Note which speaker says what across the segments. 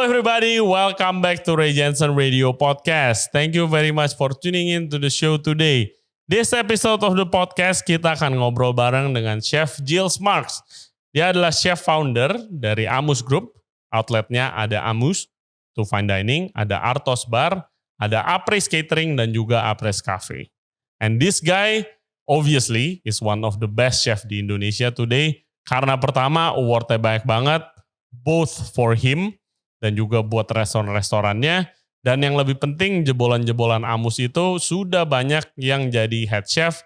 Speaker 1: Hello everybody, welcome back to Janson Radio Podcast. Thank you very much for tuning in to the show today. This episode of the podcast kita akan ngobrol bareng dengan Chef Gilles Marx. Dia adalah chef founder dari Amuz Group. Outletnya ada Amuz, to fine dining, ada Artoz Bar, ada Aprez Catering, dan juga Aprez Cafe. And this guy obviously is one of the best chef di Indonesia today. Karena pertama awardnya banyak banget, both for him dan juga buat restoran-restorannya. Dan yang lebih penting, jebolan-jebolan Amuz itu sudah banyak yang jadi head chef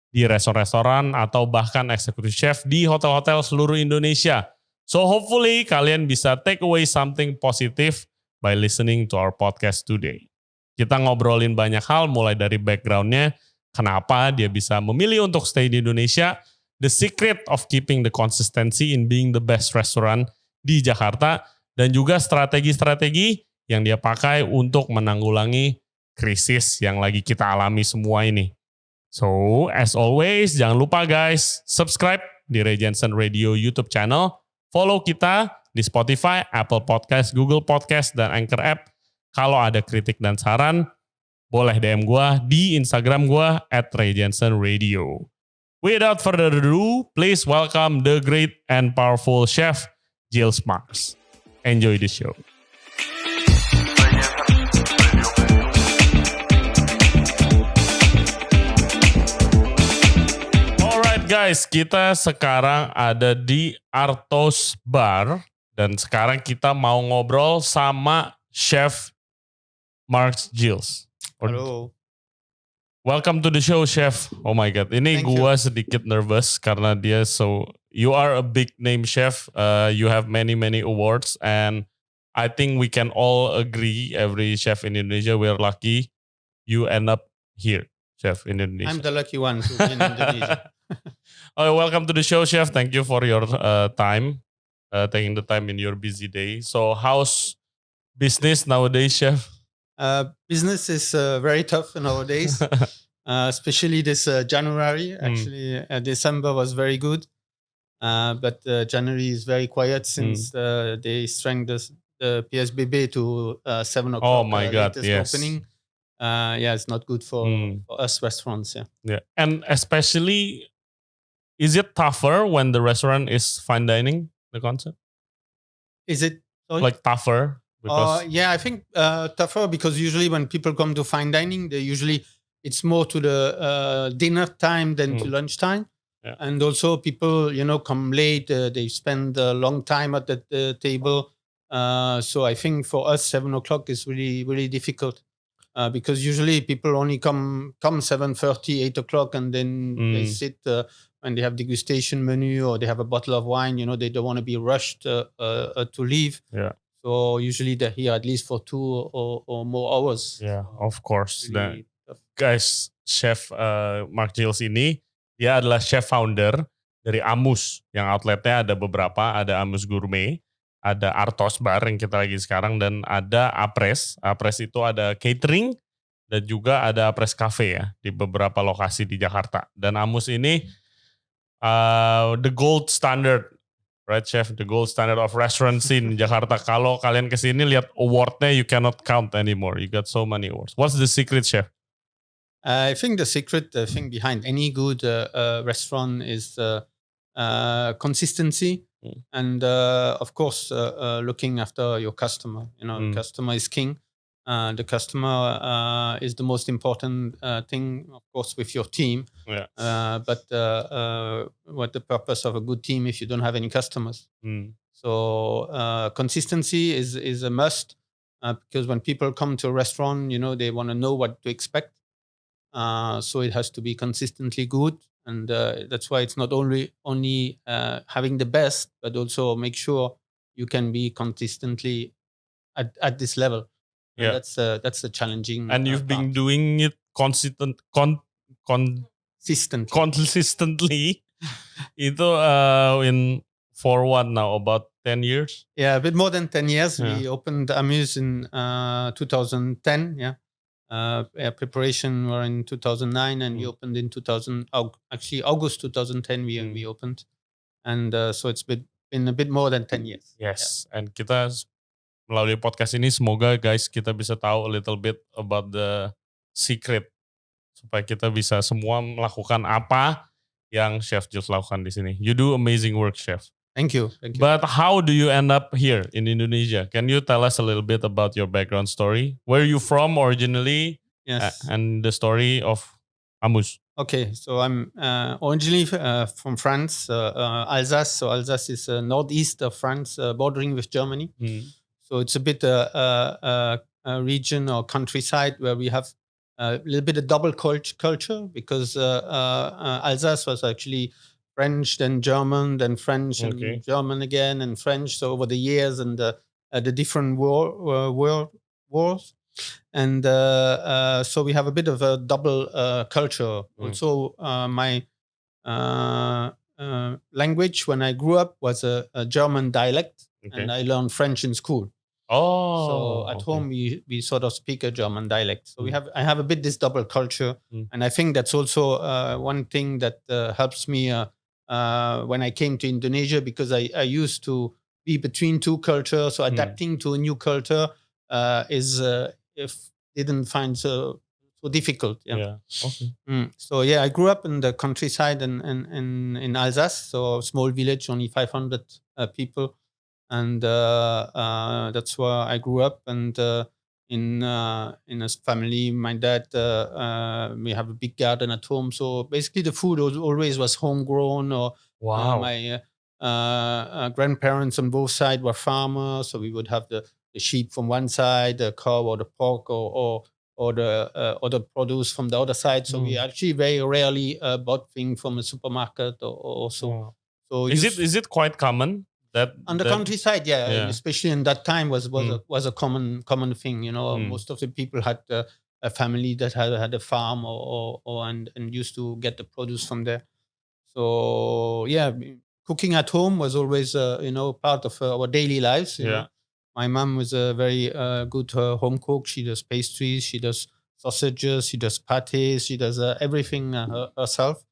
Speaker 1: di restoran-restoran atau bahkan executive chef di hotel-hotel seluruh Indonesia. So hopefully kalian bisa take away something positive by listening to our podcast today. Kita ngobrolin banyak hal mulai dari background-nya, kenapa dia bisa memilih untuk stay di Indonesia, the secret of keeping the consistency in being the best restaurant di Jakarta, dan juga strategi-strategi yang dia pakai untuk menanggulangi krisis yang lagi kita alami semua ini. So, as always, jangan lupa guys, subscribe di Janson Radio YouTube channel, follow kita di Spotify, Apple Podcast, Google Podcast, dan Anchor App. Kalau ada kritik dan saran, boleh DM gue di Instagram gue @RJR. Without further ado, please welcome the great and powerful chef, Gilles Marx. Enjoy the show. Alright guys, kita sekarang ada di Artoz Bar dan sekarang kita mau ngobrol sama Chef Marx Gilles.
Speaker 2: Halo.
Speaker 1: Welcome to the show, Chef. Oh my God, ini gua sedikit nervous karena dia you are a big name chef. You have many awards, and I think we can all agree, every chef in Indonesia, we're lucky you end up here, chef in Indonesia.
Speaker 2: I'm the lucky one to be in Indonesia.
Speaker 1: Welcome to the show, Chef. Thank you for your time, taking the time in your busy day. So, how's business nowadays, Chef?
Speaker 2: Business is very tough nowadays, especially this January. Actually, December was very good, but January is very quiet since they strengthened the PSBB to 7 o'clock.
Speaker 1: Oh my God, yes.
Speaker 2: Opening. It's not good for us restaurants.
Speaker 1: Yeah, and especially, is it tougher when the restaurant is fine dining, the concept?
Speaker 2: Is it? Sorry?
Speaker 1: Like tougher?
Speaker 2: I think tougher because usually when people come to fine dining, it's more to the dinner time than to lunch time.
Speaker 1: Yeah.
Speaker 2: And also people, come late, they spend a long time at the table. So I think for us, 7 o'clock is really, really difficult because usually people only come 7:30, 8 o'clock, and then they sit when they have degustation menu or they have a bottle of wine, they don't want to be rushed to leave.
Speaker 1: Yeah.
Speaker 2: So usually they're here at least for 2 or more hours.
Speaker 1: Yeah, of course.
Speaker 2: Really
Speaker 1: Guys, Chef Marx Gilles ini, dia adalah chef founder dari Amuz. Yang outletnya ada beberapa, ada Amuz Gourmet, ada Artoz Bar yang kita lagi sekarang, dan ada Aprez. Aprez itu ada catering, dan juga ada Aprez Cafe ya, di beberapa lokasi di Jakarta. Dan Amuz ini the gold standard, right chef, the gold standard of restaurant scene in Jakarta. Kalau kalian kesini lihat awardnya, you cannot count anymore. You got so many awards. What's the secret, chef?
Speaker 2: I think the secret thing behind any good restaurant is consistency and of course looking after your customer. The customer is king. The customer is the most important thing, of course, with your team.
Speaker 1: Yeah.
Speaker 2: But what the purpose of a good team if you don't have any customers? So consistency is a must because when people come to a restaurant, they want to know what to expect. So it has to be consistently good, and that's why it's not only having the best, but also make sure you can be consistently at this level.
Speaker 1: Yeah,
Speaker 2: that's the challenging.
Speaker 1: And you've been doing it consistently. Itu for what now? About 10 years?
Speaker 2: Yeah, a bit more than 10 years. Yeah. We opened Amuz in 2010. Yeah. Preparation were in 2009, and we opened in August 2010. We opened, and so it's been a bit more than 10 years.
Speaker 1: Yes, yeah. And kita melalui podcast ini semoga guys kita bisa tahu a little bit about the secret supaya kita bisa semua melakukan apa yang Chef Gilles lakukan di sini. You do amazing work, Chef.
Speaker 2: Thank you.
Speaker 1: But how do you end up here in Indonesia? Can you tell us a little bit about your background story? Where are you from originally?
Speaker 2: Yes.
Speaker 1: And the story of Amuz.
Speaker 2: Okay, so I'm originally from France, Alsace. So Alsace is northeast of France, bordering with Germany. So it's a bit a region or countryside where we have a little bit of double culture because Alsace was actually French, then German, then French, and German again, and French. So over the years and the different wars. And so we have a bit of a double culture. Also, my language when I grew up was a German dialect, and I learned French in school. So at home we sort of speak a German dialect. So I have a bit this double culture, and I think that's also one thing that helps me when I came to Indonesia, because I used to be between two cultures. So adapting to a new culture didn't find so difficult. So I grew up in the countryside in Alsace, so a small village, only 500 people. And that's where I grew up. And in a family, my dad, we have a big garden at home. So basically, the food always was homegrown. Or my grandparents on both sides were farmers, so we would have the sheep from one side, the cow or the pork, or the other produce from the other side. So we actually very rarely bought things from a supermarket or so. So
Speaker 1: is it quite common? That
Speaker 2: on the countryside, especially in that time was a common thing. You know, most of the people had a family that had a farm and used to get the produce from there. So cooking at home was always part of our daily lives. You know? My mom was a very good home cook. She does pastries, she does sausages, she does pâtés, she does everything herself.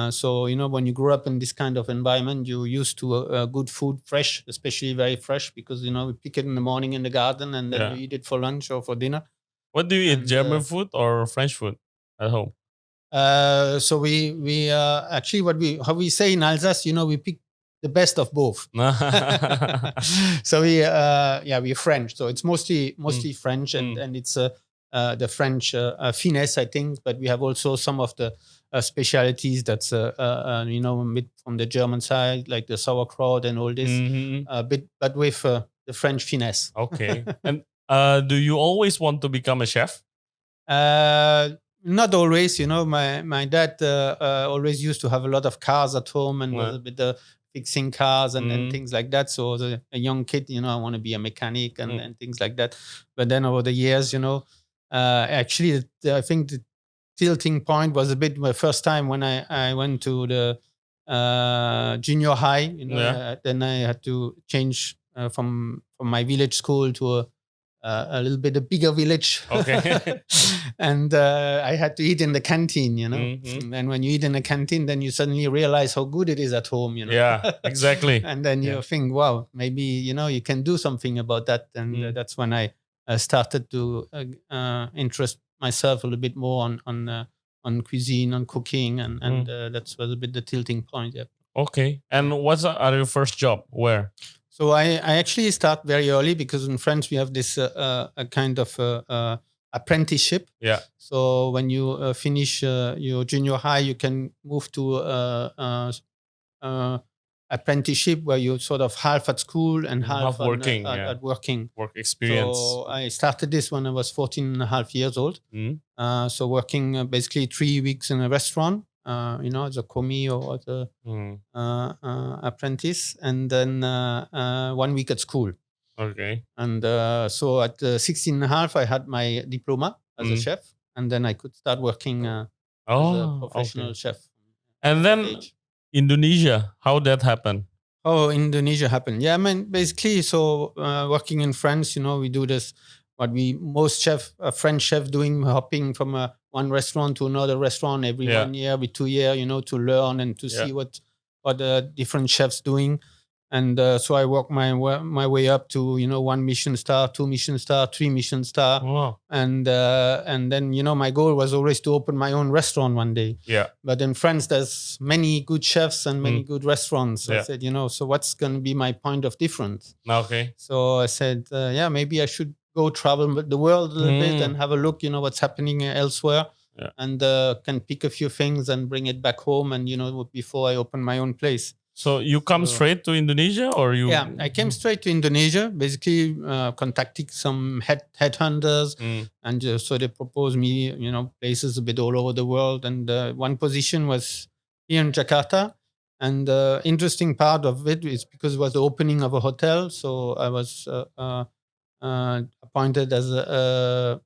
Speaker 2: So, when you grow up in this kind of environment, you're used to good food, fresh, especially very fresh, because, we pick it in the morning in the garden and then we eat it for lunch or for dinner.
Speaker 1: What do you eat, German food or French food at home?
Speaker 2: So we actually how we say in Alsace, we pick the best of both. So we're French. So it's mostly French and it's the French finesse, I think, but we have also some of the specialities that's made from the German side, like the sauerkraut and all this, but with the French finesse.
Speaker 1: Okay. And do you always want to become a chef?
Speaker 2: Not always. My dad always used to have a lot of cars at home and was a bit fixing cars and things like that. So as a young kid, I want to be a mechanic and things like that. But then over the years, actually, I think the tilting point was a bit my first time when I went to the junior high. Then I had to change from my village school to a little bit a bigger village.
Speaker 1: Okay.
Speaker 2: And I had to eat in the canteen, And when you eat in the canteen, then you suddenly realize how good it is at home,
Speaker 1: Yeah, exactly.
Speaker 2: And then you think, wow, maybe, you can do something about that. And that's when I started to interest myself a little bit more on cuisine, on cooking. And that was a bit the tilting point. Yeah.
Speaker 1: Okay. And what's your first job? Where?
Speaker 2: So I actually start very early because in France we have this a kind of apprenticeship.
Speaker 1: Yeah.
Speaker 2: So when you finish your junior high, you can move to apprenticeship where you sort of half at school and half
Speaker 1: working.
Speaker 2: At working.
Speaker 1: Work experience.
Speaker 2: So I started this when I was 14 and a half years old. So working basically 3 weeks in a restaurant. As a commis or as a apprentice, and then 1 week at school.
Speaker 1: Okay.
Speaker 2: And so at 16 and a half, I had my diploma as a chef, and then I could start working as a professional chef.
Speaker 1: And then Indonesia, how that happened?
Speaker 2: Oh, Indonesia happened. Yeah, I mean, basically, so working in France, we do this, what most French chefs doing, hopping from one restaurant to another restaurant every 1 year, every 2 years, to learn and to see what the different chefs doing. And so I worked my way up to 1 Michelin star, 2 Michelin star, 3 Michelin star.
Speaker 1: Wow.
Speaker 2: And then my goal was always to open my own restaurant one day.
Speaker 1: Yeah.
Speaker 2: But in France, there's many good chefs and many good restaurants. So I said, so what's going to be my point of difference?
Speaker 1: Okay.
Speaker 2: So I said, maybe I should go travel the world a little bit and have a look, what's happening elsewhere.
Speaker 1: Yeah.
Speaker 2: And can pick a few things and bring it back home. And, before I open my own place.
Speaker 1: So you come straight to Indonesia, or you?
Speaker 2: Yeah, I came straight to Indonesia, basically contacting some headhunters. And so they proposed me, places a bit all over the world. And one position was here in Jakarta. And the interesting part of it is because it was the opening of a hotel. So I was appointed as a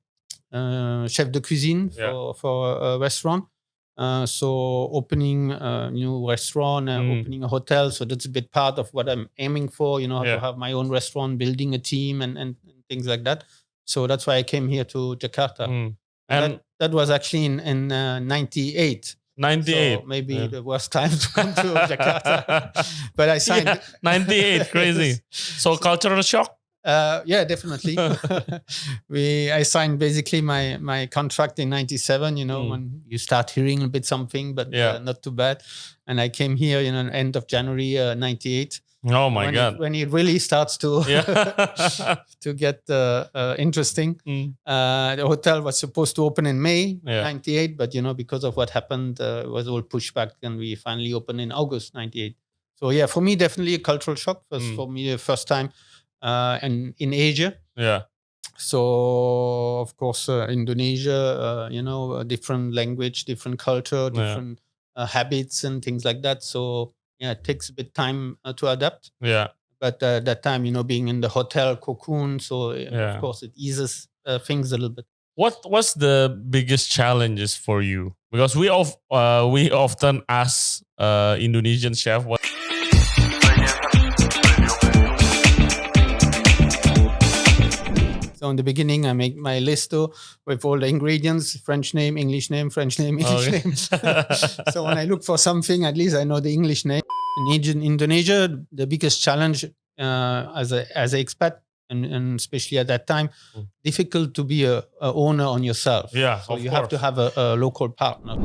Speaker 2: chef de cuisine for a restaurant. So opening a new restaurant, opening a hotel. So that's a bit part of what I'm aiming for, to have my own restaurant, building a team and things like that. So that's why I came here to Jakarta. And that was actually in 98.
Speaker 1: 98.
Speaker 2: So maybe the worst time to come to Jakarta. But I signed.
Speaker 1: 98, crazy. So cultural shock?
Speaker 2: Yeah, definitely. I signed basically my contract in 97, when you start hearing a bit something, but not too bad. And I came here, end of January 98.
Speaker 1: Oh my God.
Speaker 2: When it really starts to to get interesting. The hotel was supposed to open in May 98, but because of what happened, it was all pushed back, and we finally opened in August 98. So yeah, for me, definitely a cultural shock. For me, the first time and in Asia.
Speaker 1: Yeah.
Speaker 2: So of course, Indonesia, a different language, different culture, different habits and things like that. So it takes a bit time to adapt.
Speaker 1: Yeah.
Speaker 2: But that time, being in the hotel cocoon, so of course it eases things a little bit.
Speaker 1: What was the biggest challenges for you? Because we often ask Indonesian chef what.
Speaker 2: So in the beginning, I make my list with all the ingredients: French name, English name, French name, English name. So when I look for something, at least I know the English name. In Indonesia, the biggest challenge as an expat, and especially at that time, difficult to be a owner on yourself.
Speaker 1: Yeah,
Speaker 2: so you have to have a local partner.